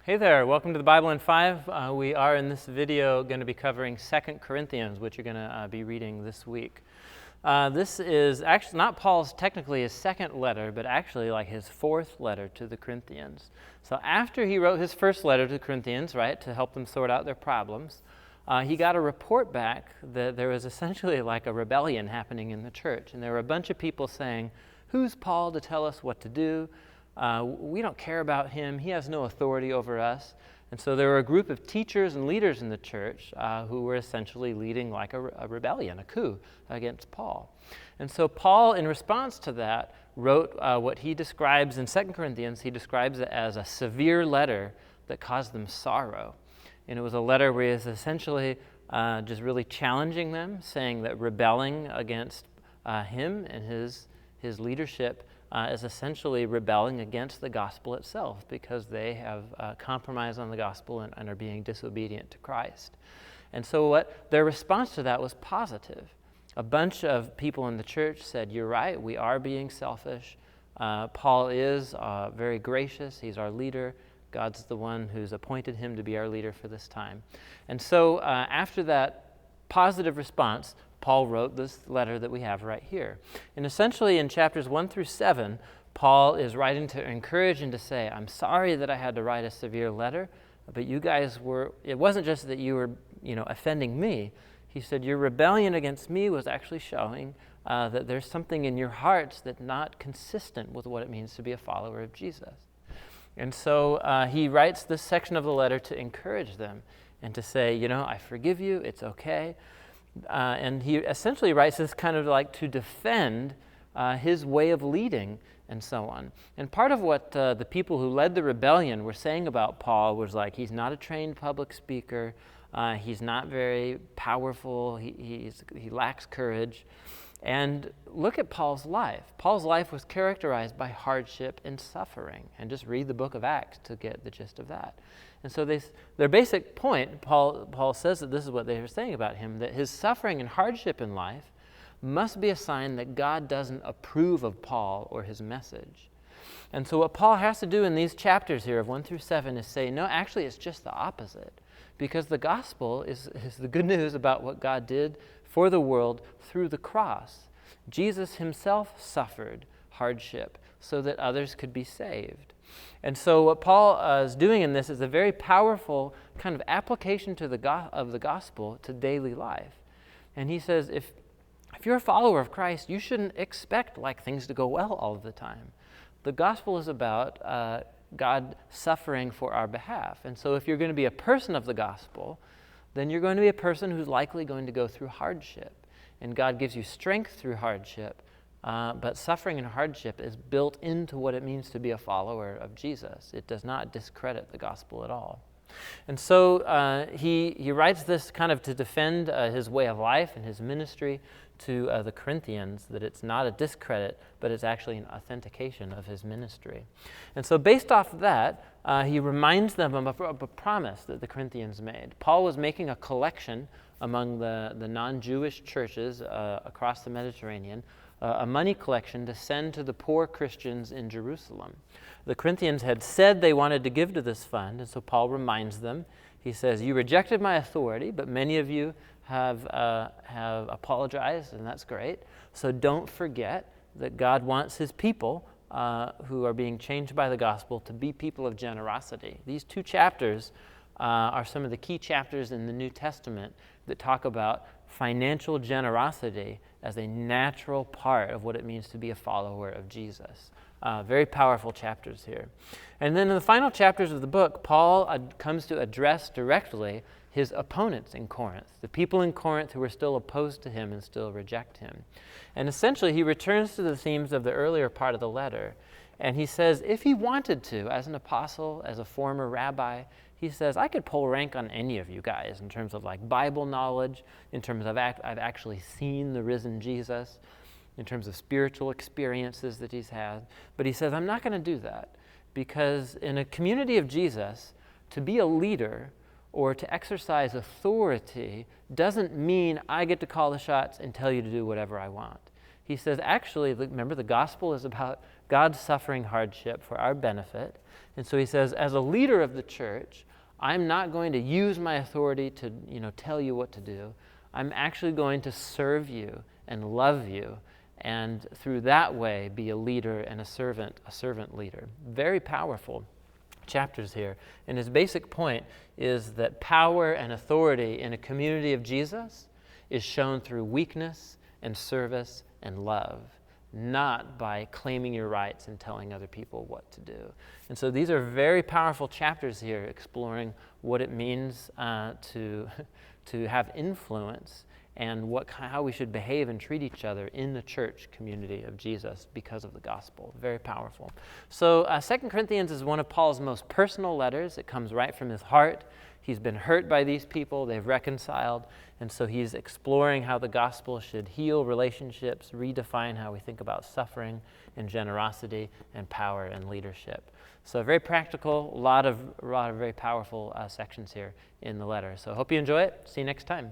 Hey there, welcome to the Bible in 5. We are in this video going to be covering 2 Corinthians, which you're going to be reading this week. This is actually not Paul's technically his second letter, but actually like his fourth letter to the Corinthians. So after he wrote his first letter to the Corinthians, right, to help them sort out their problems, he got a report back that there was essentially like a rebellion happening in the church. And there were a bunch of people saying, "Who's Paul to tell us what to do? We don't care about him. He has no authority over us." And so there were a group of teachers and leaders in the church who were essentially leading like a rebellion, a coup against Paul. And so Paul, in response to that, wrote what he describes in 2 Corinthians. He describes it as a severe letter that caused them sorrow. And it was a letter where he was essentially just really challenging them, saying that rebelling against him and his leadership is essentially rebelling against the gospel itself because they have compromised on the gospel and are being disobedient to Christ. And so their response to that was positive. A bunch of people in the church said, "You're right, we are being selfish. Paul is very gracious. He's our leader. God's the one who's appointed him to be our leader for this time." And so after that positive response, Paul wrote this letter that we have right here. And essentially in chapters 1 through 7, Paul is writing to encourage and to say, "I'm sorry that I had to write a severe letter, but you guys it wasn't just that you were, offending me." He said, "Your rebellion against me was actually showing that there's something in your hearts that's not consistent with what it means to be a follower of Jesus." And so he writes this section of the letter to encourage them and to say, "I forgive you, it's okay." And he essentially writes this kind of like to defend his way of leading and so on. And part of what the people who led the rebellion were saying about Paul was like, he's not a trained public speaker, he's not very powerful, he lacks courage. And look at Paul's life. Paul's life was characterized by hardship and suffering. And just read the book of Acts to get the gist of that. And so their basic point, Paul says that this is what they were saying about him, that his suffering and hardship in life must be a sign that God doesn't approve of Paul or his message. And so what Paul has to do in these chapters here of 1 through 7 is say, no, actually it's just the opposite. Because the gospel is the good news about what God did for the world through the cross. Jesus himself suffered hardship so that others could be saved. And so what Paul is doing in this is a very powerful kind of application to of the gospel to daily life. And he says, if you're a follower of Christ, you shouldn't expect like things to go well all of the time. The gospel is about God suffering for our behalf. And so if you're going to be a person of the gospel, then you're going to be a person who's likely going to go through hardship. And God gives you strength through hardship, but suffering and hardship is built into what it means to be a follower of Jesus. It does not discredit the gospel at all. And so he writes this kind of to defend his way of life and his ministry to the Corinthians, that it's not a discredit, but it's actually an authentication of his ministry. And so based off of that, he reminds them of a promise that the Corinthians made. Paul was making a collection among the non-Jewish churches across the Mediterranean, a money collection to send to the poor Christians in Jerusalem. The Corinthians had said they wanted to give to this fund, and so Paul reminds them. He says, "You rejected my authority, but many of you have apologized, and that's great. So don't forget that God wants his people who are being changed by the gospel to be people of generosity." These two chapters are some of the key chapters in the New Testament that talk about financial generosity as a natural part of what it means to be a follower of Jesus. Very powerful chapters here. And then in the final chapters of the book, Paul comes to address directly his opponents in Corinth, the people in Corinth who were still opposed to him and still reject him. And essentially he returns to the themes of the earlier part of the letter. And he says, if he wanted to, as an apostle, as a former rabbi, he says, I could pull rank on any of you guys in terms of like Bible knowledge, in terms of I've actually seen the risen Jesus, in terms of spiritual experiences that he's had. But he says, I'm not going to do that, because in a community of Jesus, to be a leader or to exercise authority doesn't mean I get to call the shots and tell you to do whatever I want. he says, actually, remember, the gospel is about God suffering hardship for our benefit. And so he says, as a leader of the church, I'm not going to use my authority to, tell you what to do. I'm actually going to serve you and love you, and through that way be a leader and a servant leader. Very powerful chapters here. And his basic point is that power and authority in a community of Jesus is shown through weakness and service and love, not by claiming your rights and telling other people what to do. And so these are very powerful chapters here, exploring what it means to have influence and how we should behave and treat each other in the church community of Jesus because of the gospel. Very powerful. So 2 Corinthians is one of Paul's most personal letters. It comes right from his heart. He's been hurt by these people. They've reconciled. And so he's exploring how the gospel should heal relationships, redefine how we think about suffering and generosity and power and leadership. So very practical, a lot of very powerful sections here in the letter. So I hope you enjoy it. See you next time.